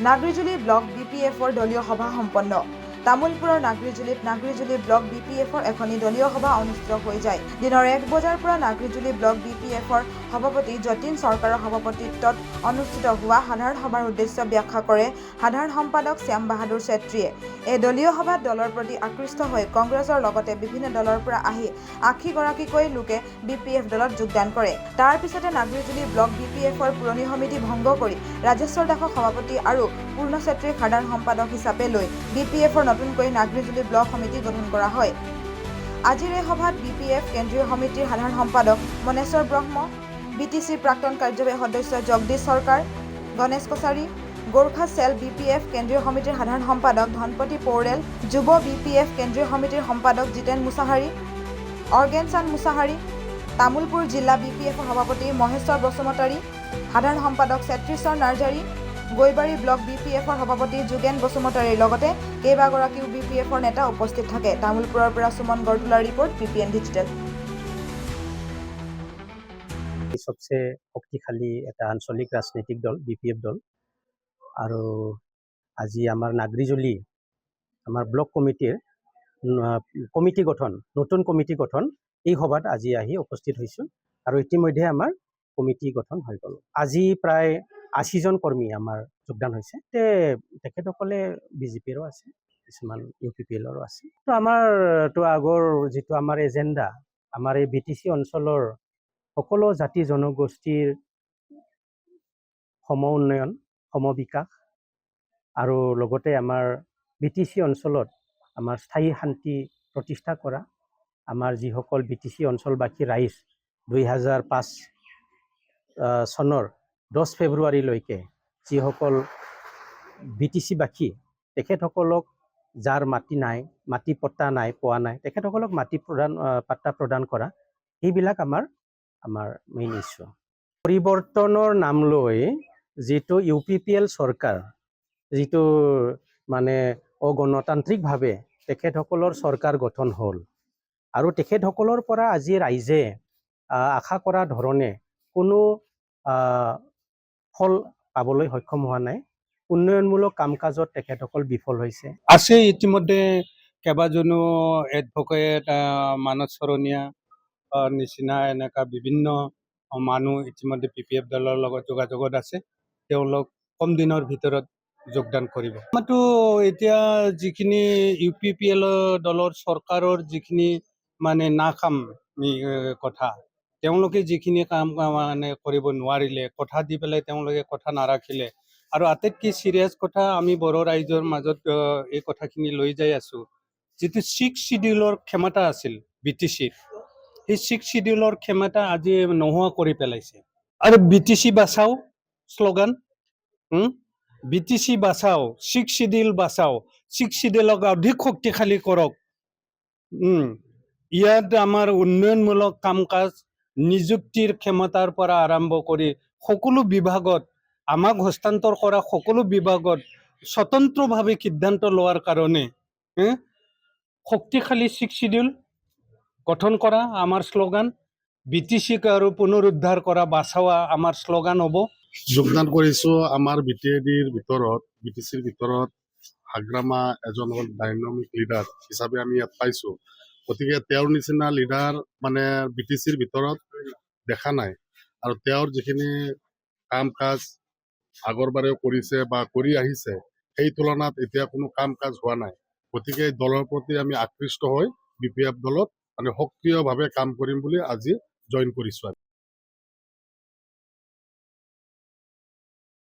নাগৰিজুলি block BPFৰ দলীয় সভা সম্পন্ন। তামুলপুৰৰ নাগৰিজুলি ব্লক BPFৰ এখনি দলীয় সভা অনুষ্ঠিত হৈ যায়। দিনৰ 1 বজাৰ পৰা নাগৰিজুলি ব্লক BPFৰ সভাপতি যতীন চৰকাৰৰ সভাপতিত্বত অনুষ্ঠিত হোৱা সাধাৰণ সভাৰ উদ্দেশ্য ব্যাখ্যা কৰে সাধাৰণ সম্পাদক শ্যাম বাহাদুৰ চেত্ৰীয়ে। এই দলীয় সভাত দলৰ প্ৰতি আকৃষ্ট হৈ কংগ্ৰেছৰ লগতে বিভিন্ন দলৰ পৰা আহি 80 গৰাকীকৈ লোকে BPF দলত যোগদান কৰে। তাৰ পিছতে নাগৰিজুলি ব্লক BPFৰ পুৰণি সমিতি ভংগ কৰি ৰাজেশ্বৰ দাসক সভাপতি আৰু পূৰ্ণ চেত্ৰীক সাধাৰণ সম্পাদক হিচাপে লৈ BPFৰ নতুনকৈ নাগৰিজুলি ব্লক সমিতি গঠন কৰা হয়। আজিৰ এই সভাত BPF কেন্দ্ৰীয় সমিতিৰ সাধাৰণ সম্পাদক মনেশ্বৰ ব্ৰহ্ম, BTCৰ প্ৰাক্তন কাৰ্যবাহী সদস্য জগদীশ চৰকাৰ, গণেশ কছাৰী, গোৰ্খা চেল BPF কেন্দ্ৰীয় সমিতিৰ সাধাৰণ সম্পাদক ধনপতি পৌৰেল, যুৱ BPF কেন্দ্ৰীয় সমিতিৰ সম্পাদক জিতেন মুছাহাৰী, অৰ্গেনচান মুছাহাৰী, তামুলপুৰ জিলা BPFৰ সভাপতি মহেশ্বৰ বসুমতাৰী, সাধাৰণ সম্পাদক চেত্ৰীশ্বৰ নাৰ্জাৰী, গৈবাৰী ব্লক BPFৰ সভাপতি যোগেন বসুমতাৰীৰ লগতে কেইবাগৰাকীও BPFৰ নেতা উপস্থিত থাকে। তামুলপুৰৰ পৰা সুমন গৰতুলাৰ ৰিপৰ্ট, BPN ডিজিটেল। सबसे शक्तिशाली এটা আঞ্চলিক ৰাজনৈতিক দল BPF দল আৰু আজি আমাৰ নাগৰিজুলি আমাৰ ব্লক কমিটিৰ নতুন কমিটি গঠন এই সভাত আজি আহি উপস্থিত হৈছোঁ আৰু ইতিমধ্যে আমাৰ কমিটি গঠন হৈ গ'ল। আজি প্ৰায় 80 জন কৰ্মী আমাৰ যোগদান হৈছে। তেখেতসকলে BJPৰো আছে, কিছুমান UPPLৰো আছে। তো আমাৰতো আগৰ যিটো আমাৰ এজেণ্ডা, আমাৰ এই BTC অঞ্চলৰ সকলো জাতি জনগোষ্ঠীৰ সম উন্নয়ন, সম বিকাশ আৰু লগতে আমাৰ BTC অঞ্চলত আমাৰ স্থায়ী শান্তি প্ৰতিষ্ঠা কৰা, আমাৰ যিসকল BTC অঞ্চলবাসী ৰাইজ 2005 চনৰ 10 ফেব্ৰুৱাৰীলৈকে যিসকল BTCবাসী, তেখেতসকলক যাৰ মাটি নাই, মাটি পট্টা নাই, পোৱা নাই, তেখেতসকলক মাটি পাট্টা প্ৰদান কৰা, এইবিলাক আমাৰ মেইন ইছ্যু। পৰিৱৰ্তনৰ নাম লৈ যিটো UPPL চৰকাৰ, যিটো মানে অগণতান্ত্ৰিকভাৱে তেখেতসকলৰ চৰকাৰ গঠন হ'ল আৰু তেখেতসকলৰ পৰা আজি ৰাইজে আশা কৰা ধৰণে কোনো ফল পাবলৈ সক্ষম হোৱা নাই। উন্নয়নমূলক কাম কাজত তেখেতসকল বিফল হৈছে। আছে ইতিমধ্যে কেইবাজনো এডভোকেট, মানস চৰণীয়া নিচিনা এনেকা বিভিন্ন মানুহ ইতিমধ্যে BPF দলৰ লগত যোগাযোগত আছে। তেওঁলোক কম দিনৰ ভিতৰত যোগদান কৰিব। আমাৰতো এতিয়া যিখিনি UPPL দলৰ চৰকাৰৰ যিখিনি মানে নাকামি কথা, তেওঁলোকে যিখিনি কাম মানে কৰিব নোৱাৰিলে, কথা দি পেলাই তেওঁলোকে কথা নাৰাখিলে আৰু আটাইতকৈ চিৰিয়াছ কথা, আমি বড়ো ৰাইজৰ মাজত এই কথাখিনি লৈ যাই আছোঁ। যিটো 6 শিডিউলৰ ক্ষমতা আছিল BTCৰ, সেই 6 শিডিউলৰ ক্ষমতা আজি নোহোৱা কৰি পেলাইছে। আৰু BTC বাচাও শ্লোগান, BTC বাচাও, 6 শিডিউল বাচাও, 6 শিডিউলক অধিক শক্তিশালী কৰক। ইয়াত আমাৰ উন্নয়নমূলক কাম কাজ, নিযুক্তিৰ ক্ষমতাৰ পৰা আৰম্ভ কৰি সকলো বিভাগত, আমাক হস্তান্তৰ কৰা সকলো বিভাগত স্বতন্ত্ৰভাৱে সিদ্ধান্ত লোৱাৰ কাৰণে শক্তিশালী 6 শিডিউল গঠন কৰা আমাৰ শ্লোগান। BTCক আৰু পুনৰুদ্ধাৰ কৰা, বাচাৱা আমাৰ শ্লোগান হ'ব। যোগদান কৰিছোঁ আমাৰ BTCৰ ভিতৰত হাগ্ৰামা এজন হ'ল ডাইনামিক লিডাৰ হিচাপে আমি ইয়াত পাইছোঁ। গতিকে তেওঁৰ নিচিনা লিডাৰ মানে BTCৰ ভিতৰত দেখা নাই আৰু তেওঁৰ যিখিনি কাম কাজ আগৰবাৰেও কৰিছে বা কৰি আহিছে, সেই তুলনাত এতিয়া কোনো কাম কাজ হোৱা নাই। গতিকে দলৰ প্ৰতি আমি আকৃষ্ট হৈ BPF দলত মানে সক্ৰিয়ভাৱে কাম কৰিম বুলি আজি জইন কৰিছোঁ।